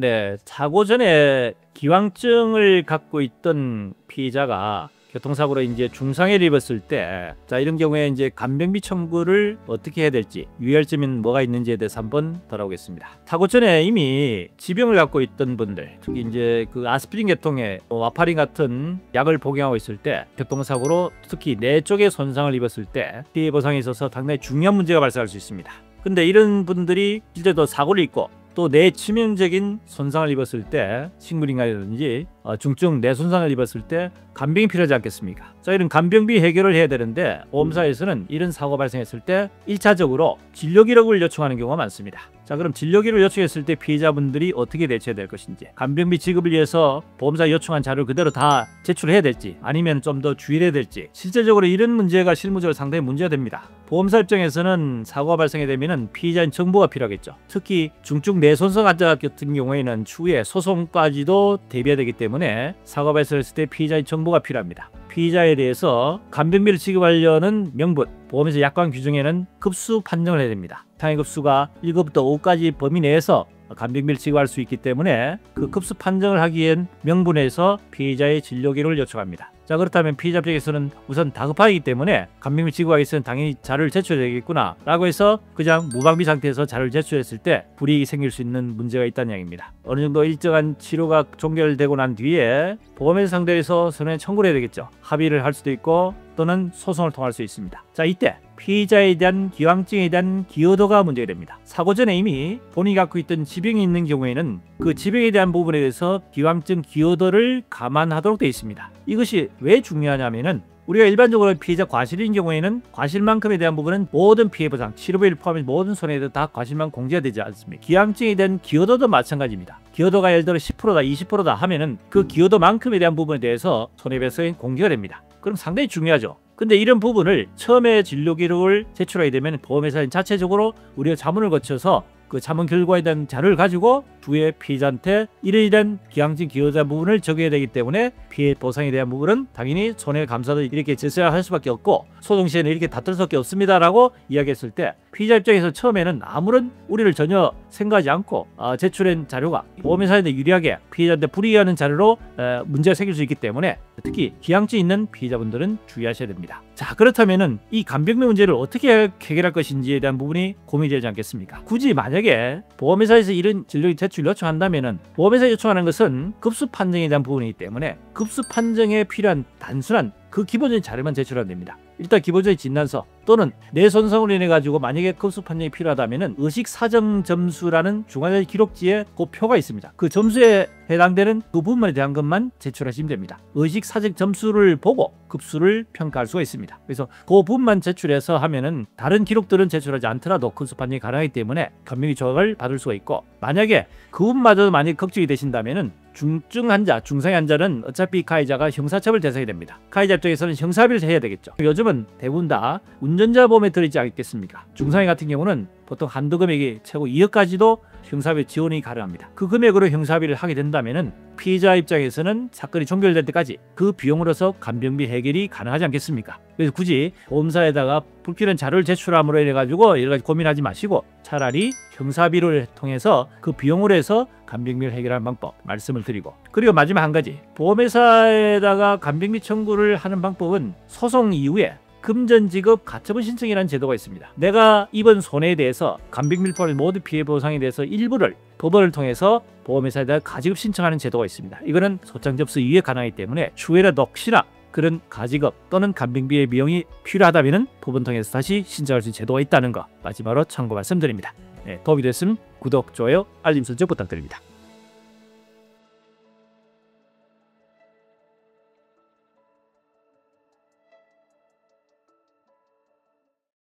네, 사고 전에 기왕증을 갖고 있던 피의자가 교통사고로 이제 중상해를 입었을 때, 자, 이런 경우에 이제 간병비 청구를 어떻게 해야 될지, 유의할 점은 뭐가 있는지에 대해서 한번 다뤄보겠습니다. 사고 전에 이미 지병을 갖고 있던 분들, 특히 이제 그 아스피린 계통의 와파린 같은 약을 복용하고 있을 때, 교통사고로 특히 뇌 쪽에 손상을 입었을 때 피해 보상에 있어서 상당히 중요한 문제가 발생할 수 있습니다. 근데 이런 분들이 실제로 사고를 입고 또 뇌 치명적인 손상을 입었을 때, 식물인간이라든지 중증 뇌 손상을 입었을 때 간병이 필요하지 않겠습니까? 자, 이런 간병비 해결을 해야 되는데 보험사에서는 이런 사고 발생했을 때 1차적으로 진료기록을 요청하는 경우가 많습니다. 자, 그럼 진료기록을 요청했을 때 피해자분들이 어떻게 대처해야 될 것인지, 간병비 지급을 위해서 보험사 요청한 자료를 그대로 다 제출해야 될지, 아니면 좀 더 주의해야 될지, 실제적으로 이런 문제가 실무적으로 상당히 문제가 됩니다. 보험사 입장에서는 사고가 발생이 되면 피의자인 정보가 필요하겠죠. 특히 중증 뇌손상 환자 같은 경우에는 추후에 소송까지도 대비해야 되기 때문에 사고가 발생했을 때 피의자의 정보가 필요합니다. 피의자에 대해서 간병비를 지급하려는 명분, 보험에서 약관 규정에는 급수 판정을 해야 됩니다. 상해급수가 1급부터 5까지 범위 내에서 간병비를 지급할 수 있기 때문에 그 급수 판정을 하기 위한 명분에서 피의자의 진료기록을 요청합니다. 자, 그렇다면 피의자 입장에서는 우선 다급하기 때문에 간병비 지급하기 위해서는 당연히 자료를 제출해야 되겠구나 라고 해서 그냥 무방비 상태에서 자료를 제출했을 때 불이익이 생길 수 있는 문제가 있다는 이야기입니다. 어느 정도 일정한 치료가 종결되고 난 뒤에 보험회사 상대에서 손해 청구를 해야 되겠죠. 합의를 할 수도 있고 또는 소송을 통할 수 있습니다. 자, 이때 피의자에 대한 기왕증에 대한 기여도가 문제가 됩니다. 사고 전에 이미 본인이 갖고 있던 지병이 있는 경우에는 그 지병에 대한 부분에 대해서 기왕증 기여도를 감안하도록 되어 있습니다. 이것이 왜 중요하냐면은 우리가 일반적으로 피해자 과실인 경우에는 과실만큼에 대한 부분은 모든 피해 보상, 치료비를 포함해서 모든 손해에도 다 과실만 공제가 되지 않습니다. 기왕증에 대한 기여도도 마찬가지입니다. 기여도가 예를 들어 10%다, 20%다 하면은 그 기여도만큼에 대한 부분에 대해서 손해배상이 공제가 됩니다. 그럼 상당히 중요하죠. 근데 이런 부분을 처음에 진료 기록을 제출하게 되면 보험회사는 자체적으로 우리가 자문을 거쳐서 그 자문 결과에 대한 자료를 가지고 후에 피해자한테 이러이러한 기왕증 기여자 부분을 적용해야 되기 때문에 피해 보상에 대한 부분은 당연히 손해감사도 이렇게 제시를 할 수밖에 없고 소송 시에는 이렇게 다툴 수밖에 없습니다라고 이야기했을 때 피해자 입장에서 처음에는 아무런 우려를 전혀 생각하지 않고 제출한 자료가 보험회사한테 유리하게 피해자한테 불이익하는 자료로 문제가 생길 수 있기 때문에 특히 기왕증 있는 피해자분들은 주의하셔야 됩니다. 자, 그렇다면은 이 간병비 문제를 어떻게 해결할 것인지에 대한 부분이 고민이 되지 않겠습니까? 굳이 만약에 보험회사에서 이런 진료기 제출 요청한다면은 보험회사 요청하는 것은 급수 판정에 대한 부분이기 때문에 급수 판정에 필요한 단순한 그 기본적인 자료만 제출하면 됩니다. 일단 기본적인 진단서 또는 뇌 손상으로 인해 가지고 만약에 급수 판정이 필요하다면은 의식 사정 점수라는 중환자실 기록지에 그 표가 있습니다. 그 점수에 해당되는 그 부분에 대한 것만 제출하시면 됩니다. 의식 사정 점수를 보고 급수를 평가할 수가 있습니다. 그래서 그 부분만 제출해서 하면은 다른 기록들은 제출하지 않더라도 급수 판정이 가능하기 때문에 간병비 조각을 받을 수가 있고, 만약에 그 부분마저도 만약 걱정이 되신다면은 중증 환자, 중상해 환자는 어차피 가해자가 형사처벌 대상이 됩니다. 가해자 입장에서는 형사비를 해야 되겠죠. 요즘은 대부분 다 운전자 보험에 들어있지 않겠습니까? 중상해 같은 경우는 보통 한도 금액이 최고 2억까지도 형사비 지원이 가능합니다. 그 금액으로 형사비를 하게 된다면은 피해자 입장에서는 사건이 종결될 때까지 그 비용으로서 간병비 해결이 가능하지 않겠습니까? 그래서 굳이 보험사에다가 불필요한 자료를 제출함으로 인해 가지고 여러 가지 고민하지 마시고 차라리 형사비를 통해서 그 비용으로 해서 간병비를 해결하는 방법 말씀을 드리고, 그리고 마지막 한 가지, 보험회사에다가 간병비 청구를 하는 방법은 소송 이후에 금전지급 가처분 신청이라는 제도가 있습니다. 내가 입은 손해에 대해서 간병비를 포함한 모든 피해 보상에 대해서 일부를 법원을 통해서 보험회사에다가 가지급 신청하는 제도가 있습니다. 이거는 소장 접수 이후에 가능하기 때문에 추후에라도 혹시나 그런 가지급 또는 간병비의 비용이 필요하다면 법원 통해서 다시 신청할 수 있는 제도가 있다는 거 마지막으로 참고 말씀드립니다. 네, 도움이 됐으면 구독, 좋아요, 알림 설정 부탁드립니다.